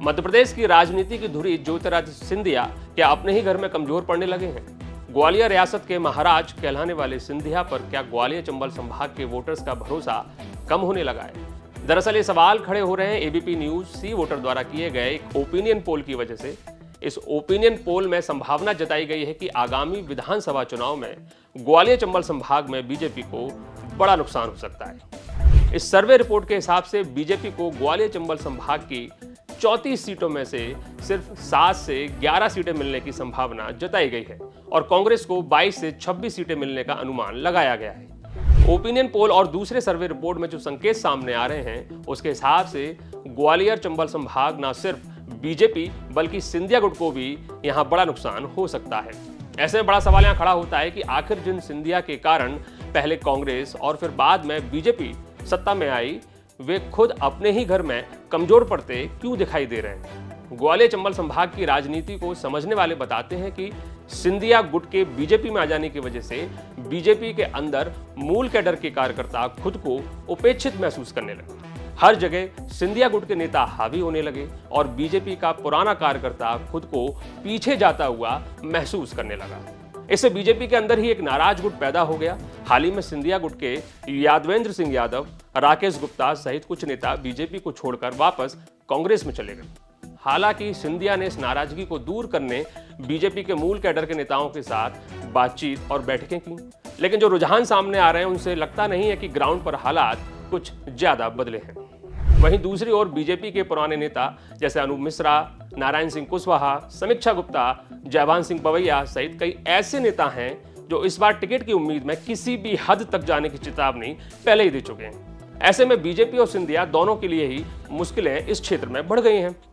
मध्य प्रदेश की राजनीति की धुरी ज्योतिरादित्य सिंधिया क्या अपने ही घर में कमजोर पड़ने लगे हैं? ग्वालियर रियासत के महाराज कहलाने वाले सिंधिया पर क्या ग्वालियर चंबल संभाग के वोटर्स का भरोसा कम होने लगा है? दरअसल ये सवाल खड़े हो रहे हैं एबीपी न्यूज सी वोटर द्वारा किए गए एक ओपिनियन पोल की वजह से। इस ओपिनियन पोल में संभावना जताई गई है कि आगामी विधानसभा चुनाव में ग्वालियर चंबल संभाग में बीजेपी को बड़ा नुकसान हो सकता है। इस सर्वे रिपोर्ट के हिसाब से बीजेपी को ग्वालियर चंबल संभाग की 34 सीटों में से सिर्फ 7 से 11 सीटें मिलने की संभावना जताई गई है और कांग्रेस को 22 से 26 सीटें मिलने का अनुमान लगाया गया है। ओपिनियन पोल और दूसरे सर्वे रिपोर्ट में जो संकेत सामने आ रहे हैं उसके हिसाब से ग्वालियर चंबल संभाग न सिर्फ बीजेपी बल्कि सिंधिया गुट को भी यहां बड़ा नुकसान हो सकता है। ऐसे में बड़ा सवाल यहां खड़ा होता है कि आखिर जिन सिंधिया के कारण पहले कांग्रेस और फिर बाद में बीजेपी सत्ता में आई, वे खुद अपने ही घर में कमजोर पड़ते क्यों दिखाई दे रहे हैं? ग्वालियर चंबल संभाग की राजनीति को समझने वाले बताते हैं कि सिंधिया गुट के बीजेपी में आ जाने की वजह से बीजेपी के अंदर मूल कैडर के कार्यकर्ता खुद को उपेक्षित महसूस करने लगे। हर जगह सिंधिया गुट के नेता हावी होने लगे और बीजेपी का पुराना कार्यकर्ता खुद को पीछे जाता हुआ महसूस करने लगा। इससे बीजेपी के अंदर ही एक नाराज गुट पैदा हो गया। हाल ही में सिंधिया गुट के यादवेंद्र सिंह यादव, राकेश गुप्ता सहित कुछ नेता बीजेपी को छोड़कर वापस कांग्रेस में चले गए। हालांकि सिंधिया ने इस नाराजगी को दूर करने बीजेपी के मूल कैडर के नेताओं के साथ बातचीत और बैठकें की, लेकिन जो रुझान सामने आ रहे हैं उनसे लगता नहीं है कि ग्राउंड पर हालात कुछ ज्यादा बदले हैं। वहीं दूसरी ओर बीजेपी के पुराने नेता जैसे अनूप मिश्रा, नारायण सिंह कुशवाहा, समीक्षा गुप्ता, जयभान सिंह पवैया सहित कई ऐसे नेता हैं जो इस बार टिकट की उम्मीद में किसी भी हद तक जाने की चेतावनी पहले ही दे चुके हैं। ऐसे में बीजेपी और सिंधिया दोनों के लिए ही मुश्किलें इस क्षेत्र में बढ़ गई हैं।